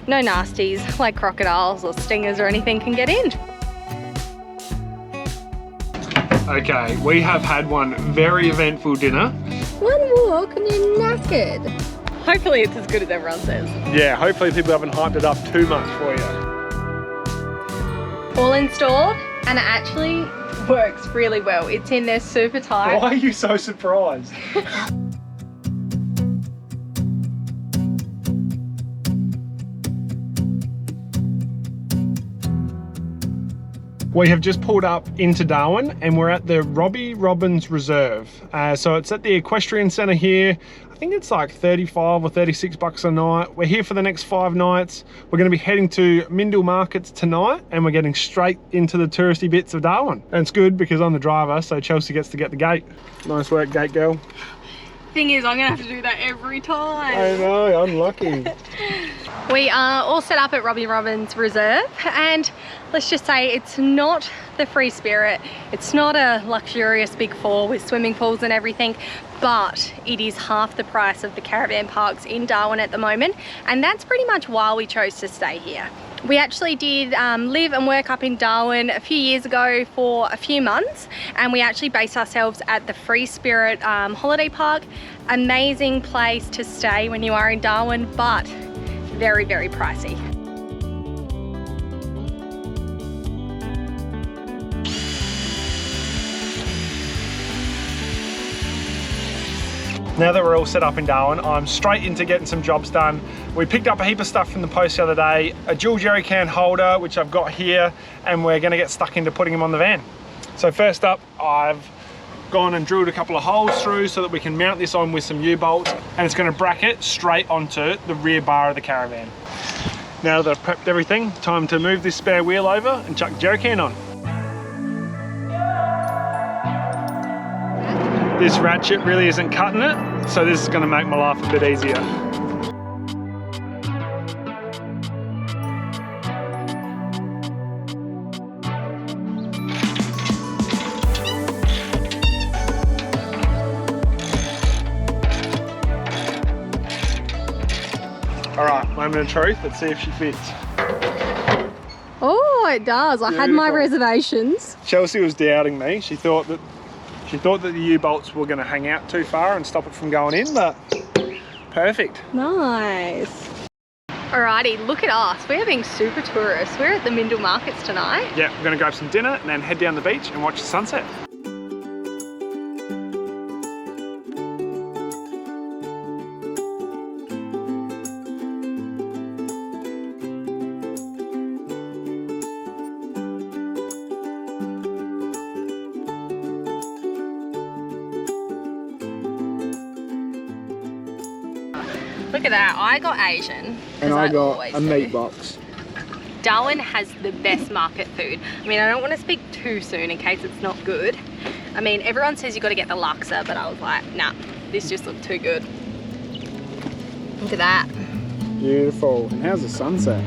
no nasties like crocodiles or stingers or anything can get in. Okay, we have had one very eventful dinner. One walk and you're knackered. Hopefully it's as good as everyone says. Yeah, hopefully people haven't hyped it up too much for you. All installed, and it actually works really well. It's in there super tight. Why are you so surprised? We have just pulled up into Darwin and we're at the Robbie Robins Reserve. So it's at the Equestrian Centre here. I think it's like 35 or 36 bucks a night. We're here for the next 5 nights. We're going to be heading to Mindil markets tonight and we're getting straight into the touristy bits of Darwin. And it's good because I'm the driver, so Chelsea gets to get the gate. Nice work, gate girl. Thing is, I'm gonna have to do that every time. I know, I'm lucky. We are all set up at Robbie Robins Reserve, and let's just say it's not the Free Spirit. It's not a luxurious big four with swimming pools and everything, but it is half the price of the caravan parks in Darwin at the moment, and that's pretty much why we chose to stay here. We actually did live and work up in Darwin a few years ago for a few months, and we actually based ourselves at the Free Spirit holiday park. Amazing place to stay when you are in Darwin, but very, very pricey. Now that we're all set up in Darwin, I'm straight into getting some jobs done. We picked up a heap of stuff from the post the other day, a dual jerry can holder, which I've got here, and we're gonna get stuck into putting them on the van. So first up, I've gone and drilled a couple of holes through so that we can mount this on with some U-bolts, and it's gonna bracket straight onto the rear bar of the caravan. Now that I've prepped everything, time to move this spare wheel over and chuck the jerry can on. This ratchet really isn't cutting it, so this is going to make my life a bit easier. All right, moment of truth, let's see if she fits. Oh, it does. I had my reservations. Chelsea was doubting me. She thought that the U-bolts were going to hang out too far and stop it from going in, but perfect. Nice. Alrighty, look at us. We're being super tourists. We're at the Mindil markets tonight. Yeah, we're going to grab some dinner and then head down the beach and watch the sunset. Look at that, I got Asian. And I got a meat box. Darwin has the best market food. I mean, I don't want to speak too soon in case it's not good. I mean, everyone says you got to get the laksa, but I was like, nah, this just looked too good. Look at that. Beautiful. And how's the sunset?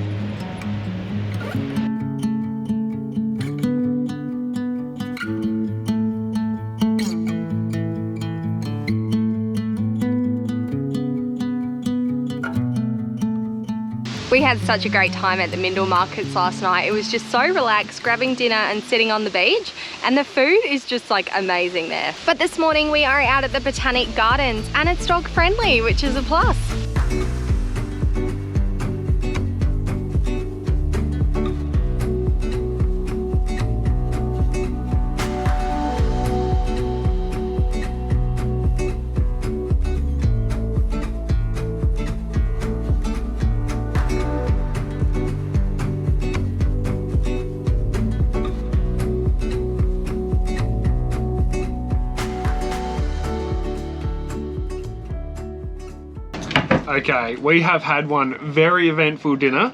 We had such a great time at the Mindil markets last night. It was just so relaxed, grabbing dinner and sitting on the beach, and the food is just like amazing there. But this morning we are out at the Botanic Gardens and it's dog friendly, which is a plus. Okay, we have had one very eventful dinner.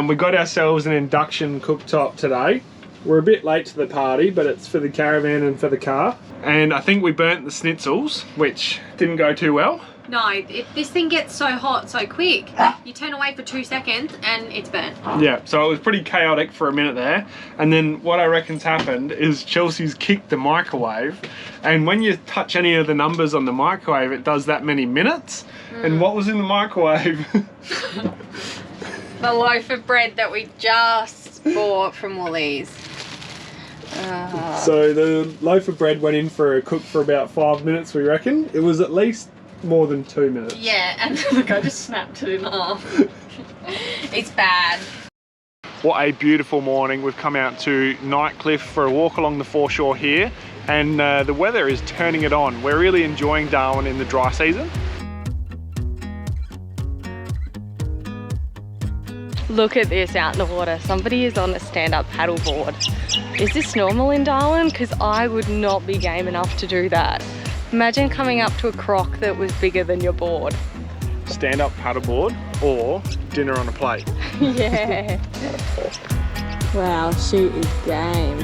We got ourselves an induction cooktop today. We're a bit late to the party, but it's for the caravan and for the car. And I think we burnt the schnitzels, which didn't go too well. No, this thing gets so hot so quick. You turn away for 2 seconds and it's burnt. Yeah, so it was pretty chaotic for a minute there. And then what I reckon's happened is Chelsea's kicked the microwave. And when you touch any of the numbers on the microwave, it does that many minutes. And what was in the microwave? The loaf of bread that we just bought from Woolies. So the loaf of bread went in for a cook for about 5 minutes, we reckon. It was at least more than 2 minutes. Yeah, and look, I just snapped it in half. It's bad. What a beautiful morning. We've come out to Nightcliff for a walk along the foreshore here, and the weather is turning it on. We're really enjoying Darwin in the dry season. Look at this out in the water. Somebody is on a stand-up paddleboard. Is this normal in Darwin? Because I would not be game enough to do that. Imagine coming up to a croc that was bigger than your board. Stand-up paddleboard or dinner on a plate. Yeah. Wow, she is game.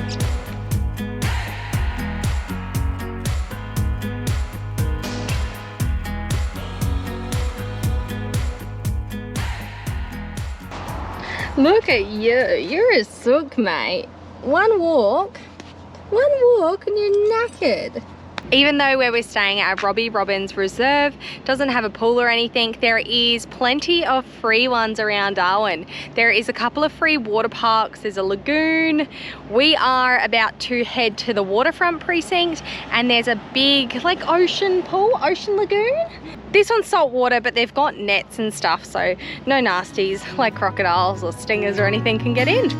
Look at you, you're a sook, mate. One walk and you're knackered. Even though where we're staying at Robbie Robins Reserve doesn't have a pool or anything, there is plenty of free ones around Darwin. There is a couple of free water parks, there's a lagoon. We are about to head to the waterfront precinct, and there's a big like ocean pool, ocean lagoon. This one's salt water, but they've got nets and stuff, so no nasties like crocodiles or stingers or anything can get in.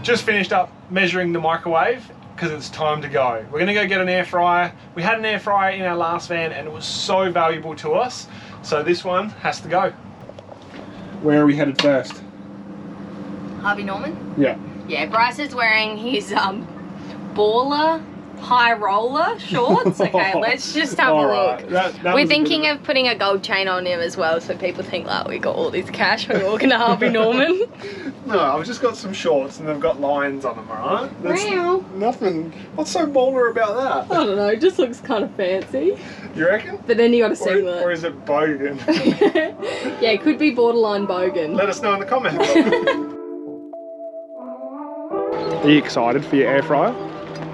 Just finished up measuring the microwave because it's time to go. We're gonna go get an air fryer. We had an air fryer in our last van and it was so valuable to us. So this one has to go. Where are we headed first? Harvey Norman? Yeah. Yeah, Bryce is wearing his baller high roller shorts. Okay, let's just have a look. We're thinking of putting a gold chain on him as well, so people think like we got all this cash when we're walking to Harvey Norman. No, I've just got some shorts and they've got lines on them, alright? Wow. Nothing. What's so baller about that? I don't know, it just looks kind of fancy. You reckon? But then you got to singlet. Or is it bogan? Yeah, it could be borderline bogan. Let us know in the comments. Are you excited for your air fryer?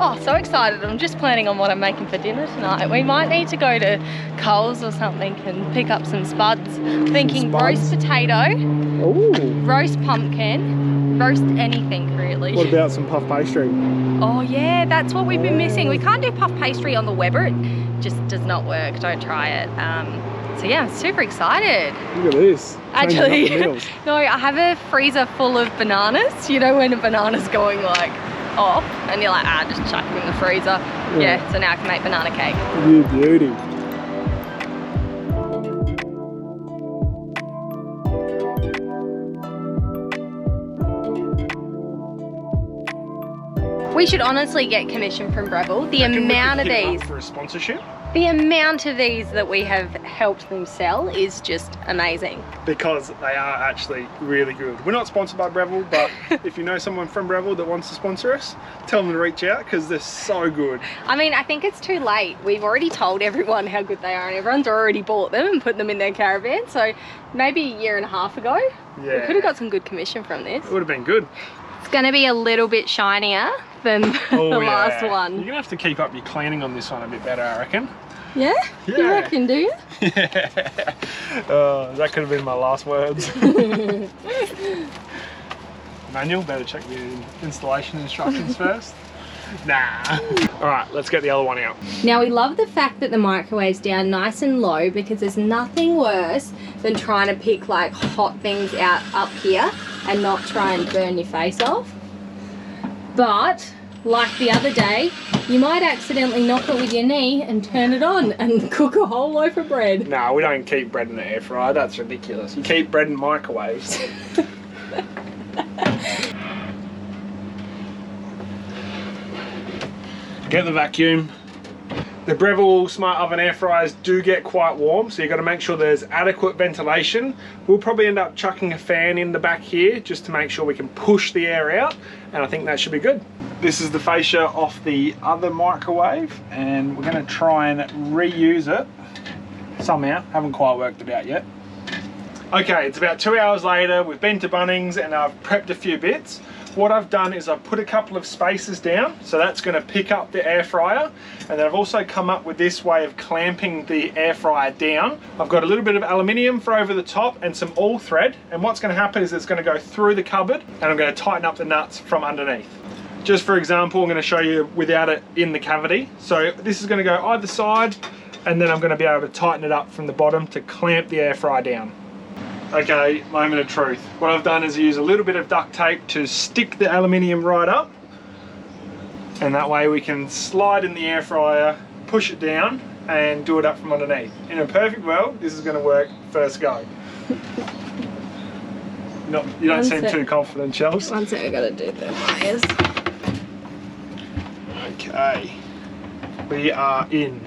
Oh, so excited. I'm just planning on what I'm making for dinner tonight. We might need to go to Coles or something and pick up some spuds. Thinking roast potato, Ooh. roast pumpkin, roast anything really. What about some puff pastry? Oh yeah, that's what we've been missing. We can't do puff pastry on the Weber. It just does not work. Don't try it. So yeah, I'm super excited. Look at this. Actually, no, I have a freezer full of bananas. You know when a banana's going like off and you're like, just chuck them in the freezer. Yeah, so now I can make banana cake. You beauty. We should honestly get commission from Breville. The amount of these for a sponsorship. The amount of these that we have helped them sell is just amazing. Because they are actually really good. We're not sponsored by Breville, but if you know someone from Breville that wants to sponsor us, tell them to reach out because they're so good. I mean, I think it's too late. We've already told everyone how good they are and everyone's already bought them and put them in their caravan. So maybe a year and a half ago, we could have got some good commission from this. It would have been good. It's going to be a little bit shinier than the last one. You're going to have to keep up your cleaning on this one a bit better, I reckon. Yeah? You reckon, do you? Yeah. That could have been my last words. Manual, better check the installation instructions first. Nah. All right, let's get the other one out. Now we love the fact that the microwave's down nice and low because there's nothing worse than trying to pick like hot things out up here and not try and burn your face off. But like the other day, you might accidentally knock it with your knee and turn it on and cook a whole loaf of bread. No, we don't keep bread in the air fryer. That's ridiculous. You keep bread in microwaves. Get the vacuum. The Breville Smart Oven air fryers do get quite warm, so you've got to make sure there's adequate ventilation. We'll probably end up chucking a fan in the back here just to make sure we can push the air out, and I think that should be good. This is the fascia off the other microwave, and we're going to try and reuse it somehow. Haven't quite worked it out yet. Okay, it's about 2 hours later. We've been to Bunnings and I've prepped a few bits. What I've done is I've put a couple of spacers down, so that's going to pick up the air fryer, and then I've also come up with this way of clamping the air fryer down. I've got a little bit of aluminium for over the top and some all thread, and what's going to happen is it's going to go through the cupboard and I'm going to tighten up the nuts from underneath. Just for example, I'm going to show you without it in the cavity. So this is going to go either side, and then I'm going to be able to tighten it up from the bottom to clamp the air fryer down. Okay, moment of truth. What I've done is use a little bit of duct tape to stick the aluminium right up, and that way we can slide in the air fryer, push it down and do it up from underneath. In a perfect world, this is going to work first go. You don't seem too confident, Chels. One sec, I gotta do the wires. Okay, we are in.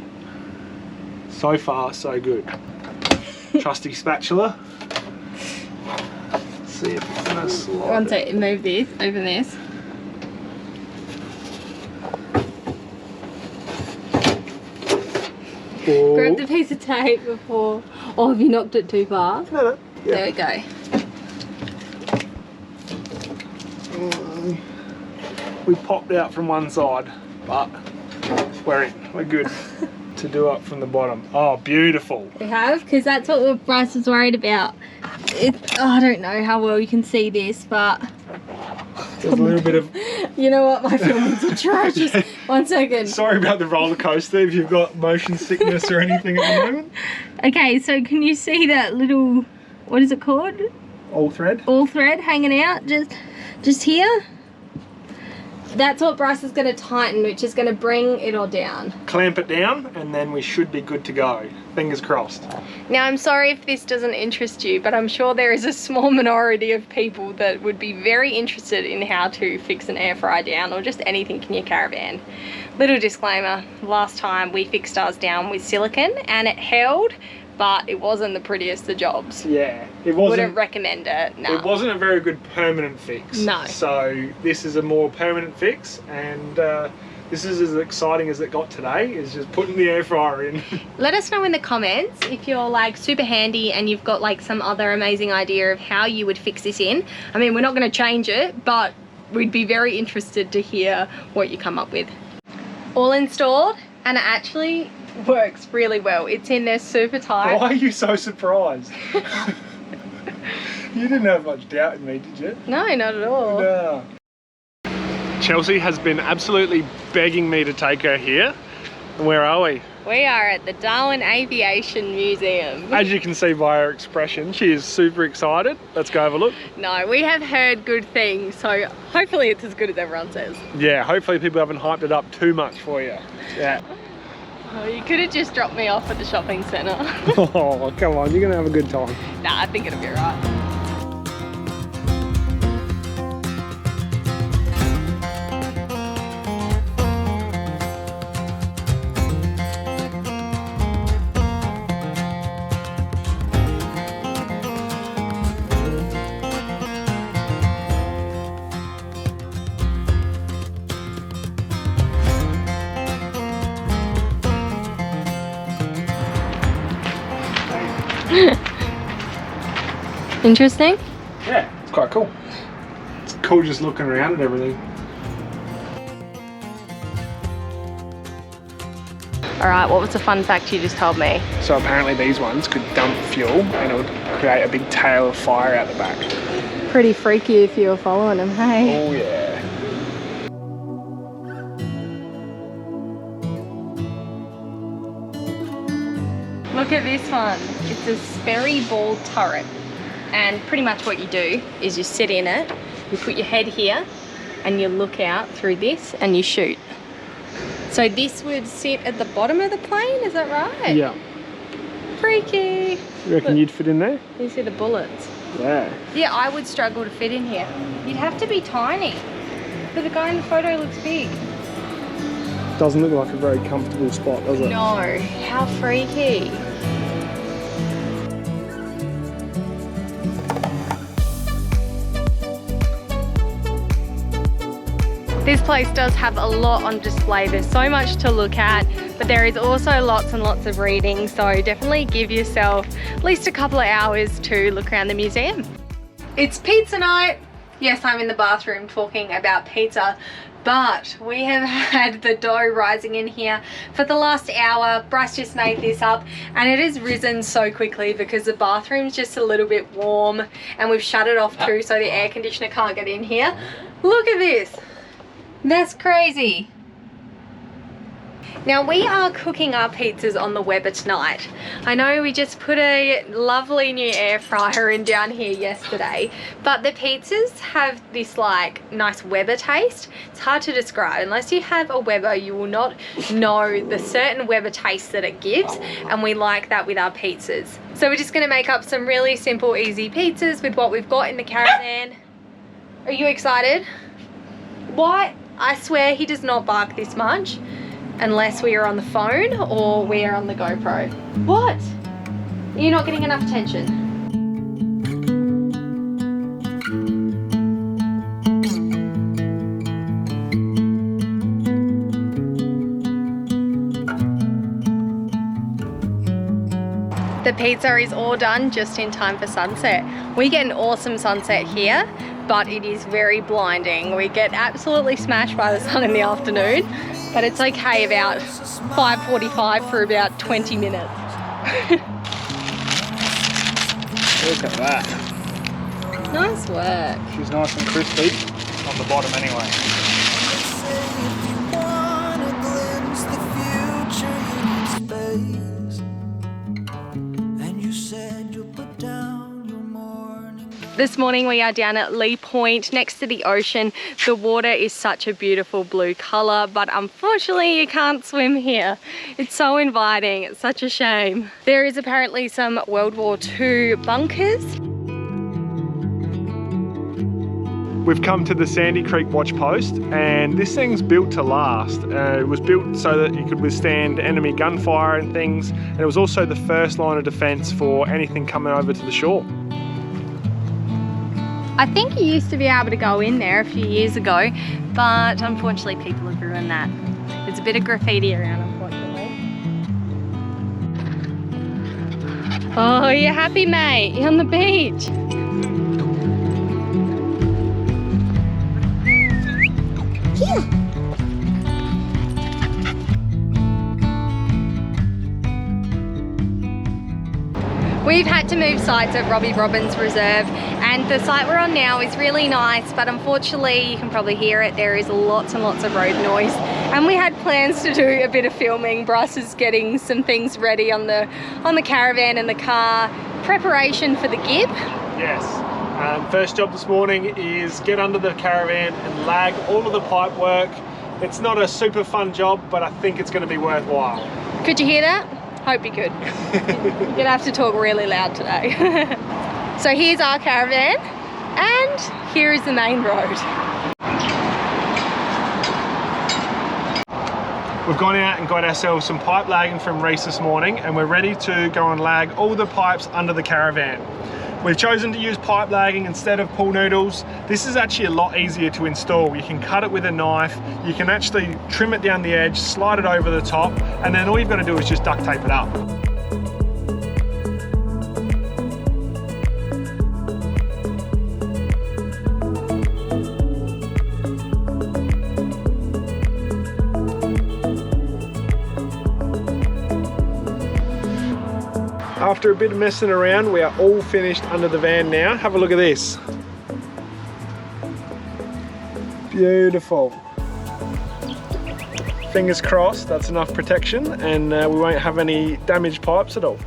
So far, so good. Trusty spatula. See if it's gonna slide. One sec, move this, open this. Oh. Grab the piece of tape before. Oh, have you knocked it too far? No. Yeah. There we go. We popped out from one side, but we're in. We're good to do up from the bottom. Oh, beautiful. We have, because that's what Bryce was worried about. I don't know how well you can see this, but there's a little bit of... You know what, my filming's atrocious. Yeah. 1 second. Sorry about the roller coaster if you've got motion sickness or anything at the moment. Okay, so can you see that little, what is it called? All thread. All thread hanging out just here. That's what Bryce is going to tighten, which is going to bring it all down. Clamp it down and then we should be good to go. Fingers crossed. Now, I'm sorry if this doesn't interest you, but I'm sure there is a small minority of people that would be very interested in how to fix an air fryer down or just anything in your Caravan. Little disclaimer, last time we fixed ours down with silicone and it held, but it wasn't the prettiest of jobs. Yeah, it wasn't. Wouldn't recommend it, no. It wasn't a very good permanent fix. No. So this is a more permanent fix, and this is as exciting as it got today, is just putting the air fryer in. Let us know in the comments if you're like super handy and you've got like some other amazing idea of how you would fix this in. I mean, we're not going to change it, but we'd be very interested to hear what you come up with. All installed, and it actually works really well. It's in there super tight. Why are you so surprised? You didn't have much doubt in me, did you? No, not at all. No. Chelsea has been absolutely begging me to take her here. Where are we? We are at the Darwin Aviation Museum. As you can see by her expression, she is super excited. Let's go have a look. No, we have heard good things, so hopefully it's as good as everyone says. Yeah, hopefully people haven't hyped it up too much for you. Yeah. Oh, you could have just dropped me off at the shopping centre. Oh, come on, you're going to have a good time. Nah, I think it'll be right. Interesting? Yeah, it's quite cool. It's cool just looking around at everything. Alright, what was the fun fact you just told me? So apparently these ones could dump fuel and it would create a big tail of fire out the back. Pretty freaky if you were following them, hey? Oh yeah. Look at this one. It's a Sperry ball turret. And pretty much what you do is you sit in it, you put your head here, and you look out through this and you shoot. So this would sit at the bottom of the plane, is that right? Yeah. Freaky. You reckon you'd fit in there? You see the bullets? Yeah. Yeah, I would struggle to fit in here. You'd have to be tiny. But the guy in the photo looks big. Doesn't look like a very comfortable spot, does it? No, how freaky. This place does have a lot on display. There's so much to look at, but there is also lots and lots of reading. So definitely give yourself at least a couple of hours to look around the museum. It's pizza night. Yes, I'm in the bathroom talking about pizza, but we have had the dough rising in here for the last hour. Bryce just made this up and it has risen so quickly because the bathroom's just a little bit warm and we've shut it off too so the air conditioner can't get in here. Look at this. That's crazy. Now we are cooking our pizzas on the Weber tonight. I know we just put a lovely new air fryer in down here yesterday, but the pizzas have this like nice Weber taste. It's hard to describe. Unless you have a Weber, you will not know the certain Weber taste that it gives, and we like that with our pizzas. So we're just gonna make up some really simple, easy pizzas with what we've got in the Caravan. Are you excited? Why? I swear he does not bark this much unless we are on the phone or we are on the GoPro. What? You're not getting enough attention. The pizza is all done just in time for sunset. We get an awesome sunset here, but it is very blinding. We get absolutely smashed by the sun in the afternoon, but it's okay about 5:45 for about 20 minutes. Look at that. Nice work. She's nice and crispy on the bottom anyway. This morning we are down at Lee Point next to the ocean. The water is such a beautiful blue colour, but unfortunately you can't swim here. It's so inviting, it's such a shame. There is apparently some World War II bunkers. We've come to the Sandy Creek watch post, and this thing's built to last. It was built so that it could withstand enemy gunfire and things, and it was also the first line of defence for anything coming over to the shore. I think you used to be able to go in there a few years ago, but unfortunately people have ruined that. There's a bit of graffiti around, unfortunately. Oh, you're happy, mate? You're on the beach. Here. We've had to move sites at Robbie Robins Reserve, and the site we're on now is really nice, but unfortunately you can probably hear it, there is lots and lots of road noise, and we had plans to do a bit of filming. Bryce is getting some things ready on the Caravan and the car, preparation for the Gibb. Yes, first job this morning is get under the Caravan and lag all of the pipe work. It's not a super fun job, but I think it's going to be worthwhile. Could you hear that? Hope you could. You're gonna have to talk really loud today. So here's our Caravan, and here is the main road. We've gone out and got ourselves some pipe lagging from Reese this morning, and we're ready to go and lag all the pipes under the Caravan. We've chosen to use pipe lagging instead of pool noodles. This is actually a lot easier to install. You can cut it with a knife, you can actually trim it down the edge, slide it over the top, and then all you've got to do is just duct tape it up. After a bit of messing around, we are all finished under the van now. Have a look at this. Beautiful. Fingers crossed that's enough protection and we won't have any damaged pipes at all.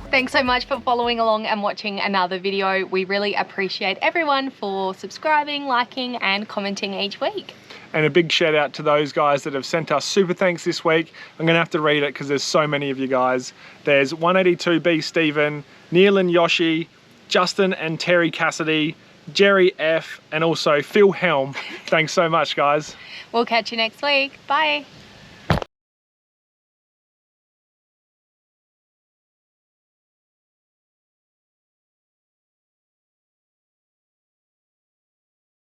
Thanks so much for following along and watching another video. We really appreciate everyone for subscribing, liking and commenting each week. And a big shout out to those guys that have sent us super thanks this week. I'm gonna have to read it because there's so many of you guys. There's 182B Stephen, Neil and Yoshi, Justin and Terry Cassidy, Jerry F, and also Phil Helm. Thanks so much, guys. We'll catch you next week. Bye.